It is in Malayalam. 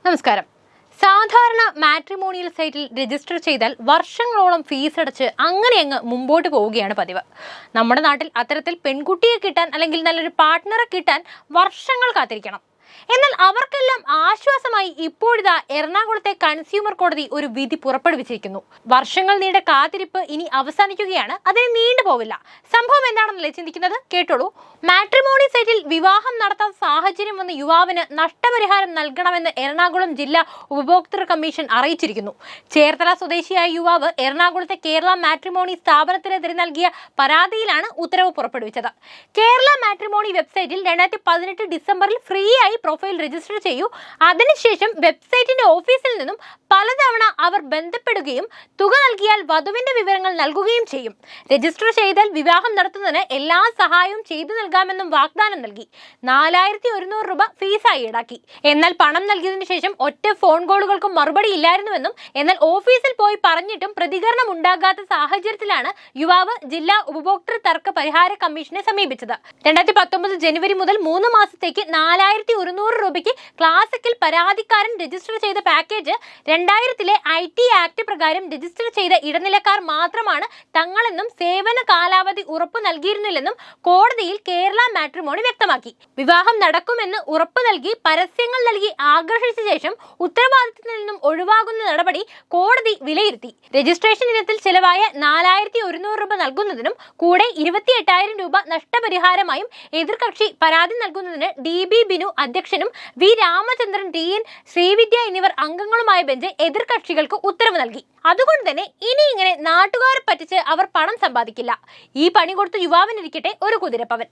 നമസ്കാരം. സാധാരണ മാട്രിമോണിയൽ സൈറ്റിൽ രജിസ്റ്റർ ചെയ്താൽ വർഷങ്ങളോളം ഫീസ് അടച്ച് അങ്ങ് മുമ്പോട്ട് പോവുകയാണ് പതിവ്. നമ്മുടെ നാട്ടിൽ അത്തരത്തിൽ പെൺകുട്ടിയെ കിട്ടാൻ അല്ലെങ്കിൽ നല്ലൊരു പാർട്ട്ണറെ കിട്ടാൻ വർഷങ്ങൾ കാത്തിരിക്കണം. എന്നാൽ അവർക്കെല്ലാം ആശ്വാസമായി ഇപ്പോഴിതാ എറണാകുളത്തെ കൺസ്യൂമർ കോടതി ഒരു വിധി പുറപ്പെടുവിച്ചിരിക്കുന്നു. വർഷങ്ങൾ നീണ്ട കാത്തിരിപ്പ് ഇനി അവസാനിക്കുകയാണ്. അതിന് നീണ്ടുപോവില്ല. സംഭവം എന്താണെന്നല്ലേ ചിന്തിക്കുന്നത്? കേട്ടോളൂ. മാട്രിമോണി സൈറ്റിൽ വിവാഹം നടത്താൻ സാഹചര്യം വന്ന യുവാവിന് നഷ്ടപരിഹാരം നൽകണമെന്ന് എറണാകുളം ജില്ലാ ഉപഭോക്തൃ കമ്മീഷൻ അറിയിച്ചിരിക്കുന്നു. ചേർത്തല സ്വദേശിയായ യുവാവ് എറണാകുളത്തെ കേരള മാട്രിമോണി സ്ഥാപനത്തിനെതിരെ നൽകിയ പരാതിയിലാണ് ഉത്തരവ് പുറപ്പെടുവിച്ചത്. കേരള മാട്രിമോണി വെബ്സൈറ്റിൽ 2018 ഡിസംബറിൽ ഫ്രീ ആയി പ്രൊഫൈൽ രജിസ്റ്റർ ചെയ്യൂ. അതിനുശേഷം വെബ്സൈറ്റിന്റെ ഓഫീസിൽ നിന്നും പലതവണ അവർ ബന്ധപ്പെടുകയും തുക നൽകിയാൽ വധുവിന്റെ വിവരങ്ങൾ നൽകുകയും ചെയ്യും. രജിസ്റ്റർ ചെയ്താൽ വിവാഹം നടത്തുന്നതിന് എല്ലാ സഹായവും ചെയ്തു നൽകാമെന്നും വാഗ്ദാനം നൽകി. 4100 രൂപ ഫീസായി ഈടാക്കി. എന്നാൽ പണം നൽകിയതിനു ശേഷം ഒറ്റ ഫോൺ കോളുകൾക്കും മറുപടി ഇല്ലായിരുന്നുവെന്നും എന്നാൽ ഓഫീസിൽ പോയി പറഞ്ഞിട്ടും പ്രതികരണം ഉണ്ടാകാത്ത സാഹചര്യത്തിലാണ് യുവാവ് ജില്ലാ ഉപഭോക്തൃ തർക്ക പരിഹാര കമ്മീഷനെ സമീപിച്ചത്. 2019 ജനുവരി മുതൽ 3 മാസത്തേക്ക് 4100 രൂപയ്ക്ക് ക്ലാസിക്കൽ പരാതിക്കാരൻ രജിസ്റ്റർ ചെയ്ത പാക്കേജ് 2000-ലെ IT ആക്ട് പ്രകാരം രജിസ്റ്റർ ചെയ്ത ഇടനിലക്കാർ മാത്രമാണ് തങ്ങളെന്നും സേവന കാലാവധി ഉറപ്പു നൽകിയിരുന്നില്ലെന്നും കോടതിയിൽ കേരള മാട്രിമോണി വ്യക്തമാക്കി. വിവാഹം നടക്കുമെന്ന് ഉറപ്പു നൽകി പരസ്യങ്ങൾ നൽകി ആകർഷിച്ച ശേഷം ഉത്തരവാദിത്തത്തിൽ നിന്നും ഒഴിവാകുന്ന നടപടി കോടതി വിലയിരുത്തി. രജിസ്ട്രേഷൻ ഇനത്തിൽ ചെലവായ 4100 രൂപ നൽകുന്നതിനും കൂടെ 28,000 രൂപ നഷ്ടപരിഹാരമായും എതിർകക്ഷി പരാതി നൽകുന്നതിന് DB ബിനു അധ്യക്ഷനും V രാമചന്ദ്രൻ DN ശ്രീവിദ്യ എന്നിവർ അംഗങ്ങളുമായ ബെഞ്ച് എതിർകക്ഷികൾക്ക് ഉത്തരവ് നൽകി. അതുകൊണ്ട് തന്നെ ഇനി ഇങ്ങനെ നാട്ടുകാരെ പറ്റിച്ച് അവർ പണം സമ്പാദിക്കില്ല. ഈ പണി കൊടുത്ത യുവാവിനിരിക്കട്ടെ ഒരു കുതിരപ്പവൻ.